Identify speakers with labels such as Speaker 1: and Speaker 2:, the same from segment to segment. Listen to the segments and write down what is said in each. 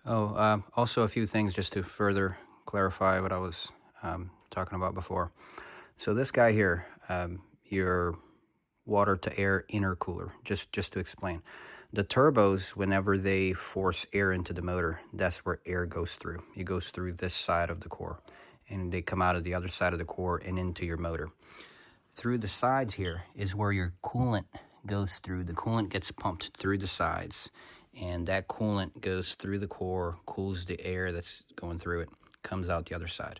Speaker 1: Also a few things just to further clarify what I was talking about before. So this guy here, your water to air intercooler, just to explain. The turbos, whenever they force air into the motor, that's where air goes through. It goes through this side of the core, and they come out of the other side of the core and into your motor. Through the sides here is where your coolant goes through. The coolant gets pumped through the sides, and that coolant goes through the core, cools the air that's going through it, comes out the other side.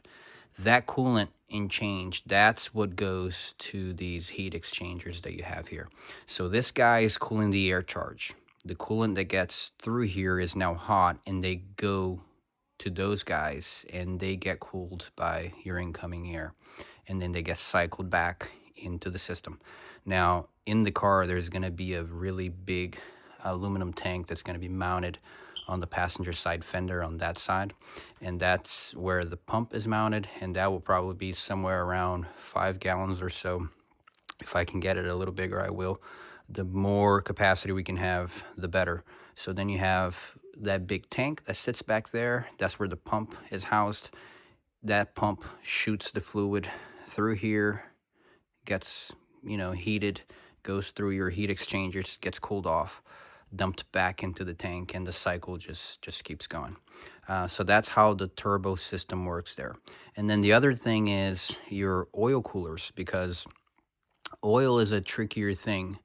Speaker 1: That coolant in change, that's what goes to these heat exchangers that you have here. So this guy is cooling the air charge. The coolant that gets through here is now hot, and they go to those guys, and they get cooled by your incoming air, and then they get cycled back into the system. Now, in the car, there's going to be a really big aluminum tank that's going to be mounted on the passenger side fender on that side, and that's where the pump is mounted, and that will probably be somewhere around 5 gallons or so. If I can get it a little bigger, I will. The more capacity we can have, the better. So then you have that big tank that sits back there. That's where the pump is housed. That pump shoots the fluid through here, gets, heated, goes through your heat exchangers, gets cooled off, dumped back into the tank, and the cycle just keeps going. So that's how the turbo system works there. And then the other thing is your oil coolers, because oil is a trickier thing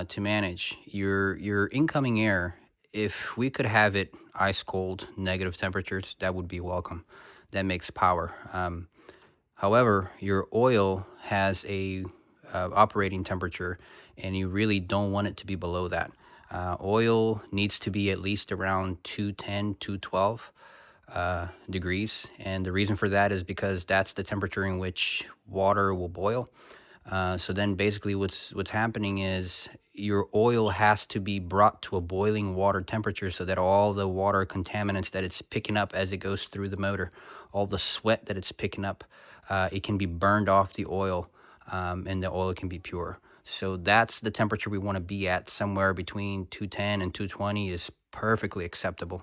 Speaker 1: to manage. Your incoming air, if we could have it ice cold, negative temperatures, that would be welcome. That makes power. However, your oil has a operating temperature, and you really don't want it to be below that. Oil needs to be at least around 210, 212 degrees, and the reason for that is because that's the temperature in which water will boil. So then basically what's happening is your oil has to be brought to a boiling water temperature so that all the water contaminants that it's picking up as it goes through the motor, all the sweat that it's picking up, it can be burned off the oil, and the oil can be pure. So that's the temperature we want to be at. Somewhere between 210 and 220 is perfectly acceptable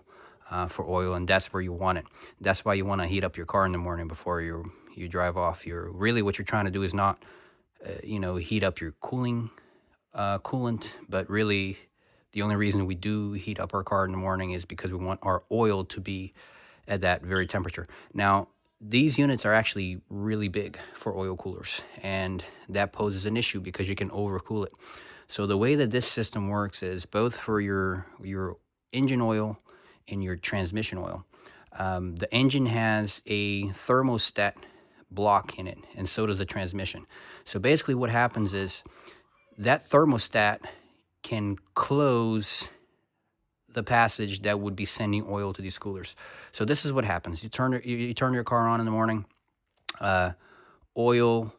Speaker 1: for oil, and that's where you want it. That's why you want to heat up your car in the morning before you drive off. What you're trying to do is not heat up your coolant, but really the only reason we do heat up our car in the morning is because we want our oil to be at that very temperature. Now, these units are actually really big for oil coolers, and that poses an issue because you can overcool it. So the way that this system works is both for your engine oil and your transmission oil. The engine has a thermostat block in it, and so does the transmission. So basically what happens is that thermostat can close the passage that would be sending oil to these coolers. So this is what happens. You turn your car on in the morning. Oil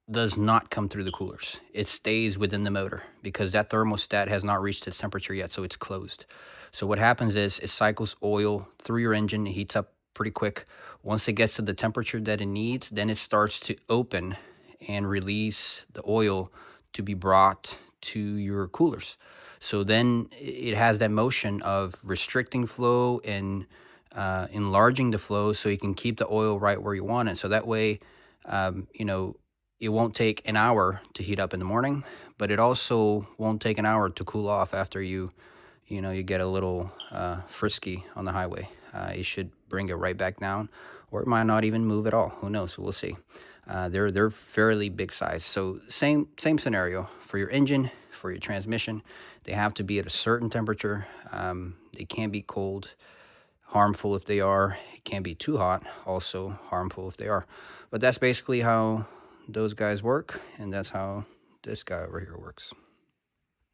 Speaker 1: does not come through the coolers. It stays within the motor because that thermostat has not reached its temperature yet, so it's closed. So what happens is it cycles oil through your engine. It heats up pretty quick. Once it gets to the temperature that it needs, then it starts to open and release the oil to be brought to your coolers. So then it has that motion of restricting flow and enlarging the flow so you can keep the oil right where you want it. So that way, it won't take an hour to heat up in the morning, but it also won't take an hour to cool off after you get a little frisky on the highway. You should bring it right back down, or it might not even move at all. Who knows? We'll see. They're fairly big size. So same scenario for your engine, for your transmission. They have to be at a certain temperature. They can't be cold, harmful if they are. It can't be too hot, also harmful if they are. But that's basically how those guys work, and that's how this guy over here works.